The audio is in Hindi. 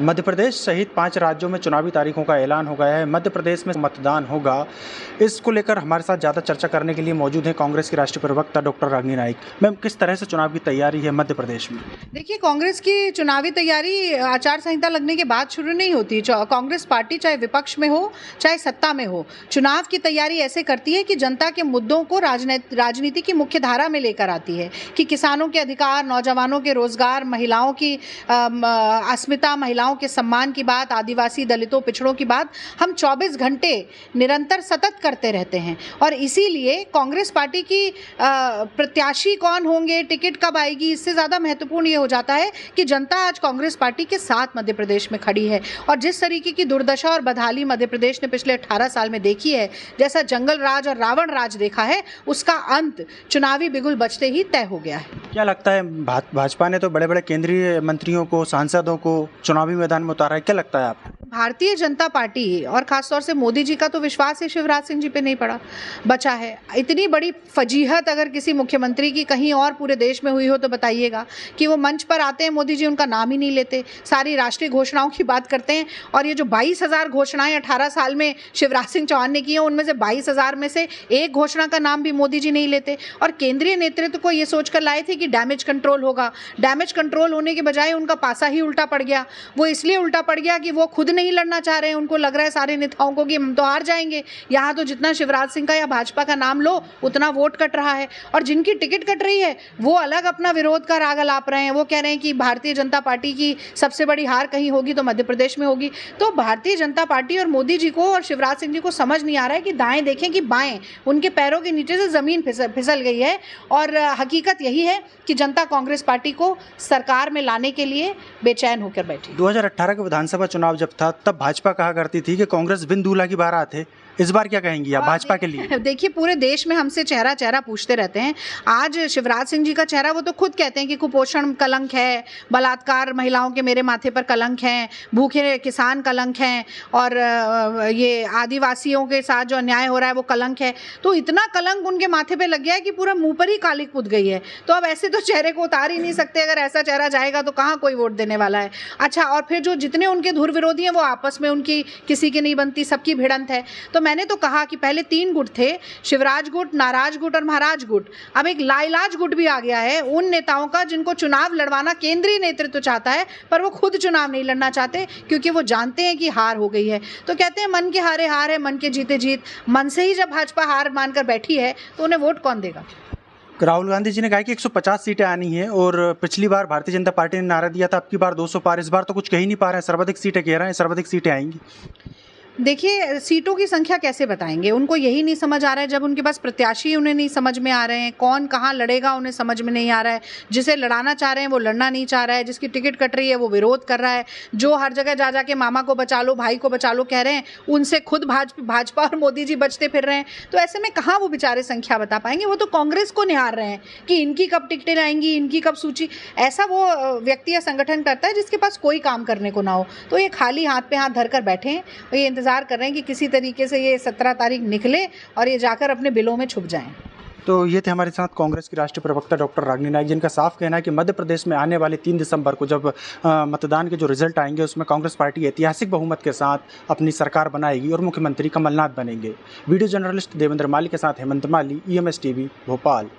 मध्य प्रदेश सहित 5 राज्यों में चुनावी तारीखों का ऐलान हो गया है। मध्य प्रदेश में मतदान होगा, इसको लेकर हमारे साथ ज़्यादा चर्चा करने के लिए मौजूद हैं कांग्रेस की राष्ट्रीय प्रवक्ता डॉक्टर रागिनी नाइक। मैम, किस तरह से चुनाव की तैयारी है मध्य प्रदेश में? देखिए, कांग्रेस की चुनावी तैयारी आचार संहिता लगने के बाद शुरू नहीं होती। कांग्रेस पार्टी चाहे विपक्ष में हो चाहे सत्ता में हो, चुनाव की तैयारी ऐसे करती है कि जनता के मुद्दों को राजनीति की मुख्य धारा में लेकर आती है कि किसानों के अधिकार, नौजवानों के रोजगार, महिलाओं की अस्मिता, महिलाओं के सम्मान की बात, आदिवासी दलितों पिछड़ों की बात हम 24 घंटे निरंतर सतत करते रहते हैं। और इसीलिए कांग्रेस पार्टी की प्रत्याशी कौन होंगे, टिकट कब आएगी, इससे ज़्यादा महत्वपूर्ण ये हो जाता है कि जनता आज कांग्रेस पार्टी के साथ मध्य प्रदेश में खड़ी है। और जिस तरीके की दुर्दशा और बदहाली मध्य प्रदेश ने पिछले 18 साल में देखी है, जैसा जंगल राज और रावण राज देखा है, उसका अंत चुनावी बिगुल बजते ही तय हो गया है। क्या लगता है, भाजपा ने तो बड़े बड़े केंद्रीय मंत्रियों को, सांसदों को चुनावी मैदान में उतारा है, क्या लगता है आपको? भारतीय जनता पार्टी और खासतौर से मोदी जी का तो विश्वास ही शिवराज सिंह जी पे नहीं बचा है। इतनी बड़ी फजीहत अगर किसी मुख्यमंत्री की कहीं और पूरे देश में हुई हो तो बताइएगा कि वो मंच पर आते हैं, मोदी जी उनका नाम ही नहीं लेते, सारी राष्ट्रीय घोषणाओं की बात करते हैं। और ये जो 22,000 घोषणाएं 18 साल में शिवराज सिंह चौहान ने की हैं, उनमें से 22,000 में से एक घोषणा का नाम भी मोदी जी नहीं लेते। और केंद्रीय नेतृत्व को ये सोचकर लाए थे कि डैमेज कंट्रोल होगा। डैमेज कंट्रोल होने के बजाय उनका पासा ही उल्टा पड़ गया। वो इसलिए उल्टा पड़ गया कि वो खुद नहीं लड़ना चाह रहे हैं। उनको लग रहा है सारे नेताओं को कि हम तो हार जाएंगे, यहाँ तो जितना शिवराज सिंह का या भाजपा का नाम लो उतना वोट कट रहा है। और जिनकी टिकट कट रही है वो अलग अपना विरोध का राग अलाप रहे हैं। वो कह रहे हैं कि भारतीय जनता पार्टी की सबसे बड़ी हार कहीं होगी तो मध्य प्रदेश में होगी। तो भारतीय जनता पार्टी और मोदी जी को और शिवराज सिंह जी को समझ नहीं आ रहा है कि दाएं देखें कि बाएं, उनके पैरों के नीचे से जमीन फिसल गई है। और हकीकत यही है कि जनता कांग्रेस पार्टी को सरकार में लाने के लिए बेचैन होकर बैठी। 2018 के विधानसभा चुनाव जब था तब भाजपा कहा करती थी कि कांग्रेस बिन दूल्हा की बारात है। इस बार क्या कहेंगी आप भाजपा के लिए? देखिए, पूरे देश में हमसे चेहरा चेहरा पूछते रहते हैं। आज शिवराज सिंह जी का चेहरा वो तो खुद कहते हैं कि कुपोषण कलंक है, बलात्कार महिलाओं के मेरे माथे पर कलंक है, भूखे किसान कलंक हैं, और ये आदिवासियों के साथ जो अन्याय हो रहा है वो कलंक है। तो इतना कलंक उनके माथे पे लग गया है कि पूरा मुंह पर ही कालिक पुत गई है। तो अब ऐसे तो चेहरे को उतार ही नहीं सकते। अगर ऐसा चेहरा जाएगा तो कहाँ कोई वोट देने वाला है। अच्छा, और फिर जो जितने उनके धुर विरोधी हैं वो आपस में उनकी किसी की नहीं बनती, सबकी भिड़ंत है। तो मैंने तो कहा कि पहले 3 गुट थे, शिवराज गुट, नाराज गुट और महाराज गुट। अब एक लाइलाज गुट भी आ गया है उन नेताओं का जिनको चुनाव लड़वाना केंद्रीय नेतृत्व चाहता है, पर वो खुद चुनाव नहीं लड़ना चाहते क्योंकि वो जानते हैं कि हार हो गई है। तो कहते हैं मन के हारे हार है, मन के जीते जीत। मन से ही जब भाजपा हार मानकर बैठी है तो उन्हें वोट कौन देगा? राहुल गांधी जी ने कहा कि 150 सीटें आनी है, और पिछली बार भारतीय जनता पार्टी ने नारा दिया था अब की बार 200 पार। इस बार तो कुछ कह ही नहीं पा रहे हैं, सर्वाधिक सीटें कह रहे हैं, सर्वाधिक सीटें आएंगी। देखिए, सीटों की संख्या कैसे बताएंगे, उनको यही नहीं समझ आ रहा है। जब उनके पास प्रत्याशी उन्हें नहीं समझ में आ रहे हैं, कौन कहाँ लड़ेगा उन्हें समझ में नहीं आ रहा है, जिसे लड़ाना चाह रहे हैं वो लड़ना नहीं चाह रहा है, जिसकी टिकट कट रही है वो विरोध कर रहा है, जो हर जगह जा जाके मामा को बचा लो, भाई को बचा लो कह रहे हैं, उनसे खुद भाजपा और मोदी जी बचते फिर रहे हैं। तो ऐसे में कहाँ वो बेचारे संख्या बता पाएंगे। वो तो कांग्रेस को निहार रहे हैं कि इनकी कब टिकटें आएंगी, इनकी कब सूची। ऐसा वो व्यक्ति या संगठन करता है जिसके पास कोई काम करने को ना हो। तो ये खाली हाथ पे हाथ धरकर बैठे हैं और ये इंतजार कर रहे हैं कि किसी तरीके से ये 17 तारीख निकले और ये जाकर अपने बिलों में छुप जाएं। तो ये थे हमारे साथ कांग्रेस की राष्ट्रीय प्रवक्ता डॉक्टर रागिनी नाइक, जिनका साफ कहना है कि मध्य प्रदेश में आने वाले 3 दिसंबर को जब मतदान के जो रिजल्ट आएंगे उसमें कांग्रेस पार्टी ऐतिहासिक बहुमत के साथ अपनी सरकार बनाएगी और मुख्यमंत्री कमलनाथ बनेंगे। वीडियो जर्नलिस्ट देवेंद्र माली के साथ हेमंत माली, EMS TV, भोपाल।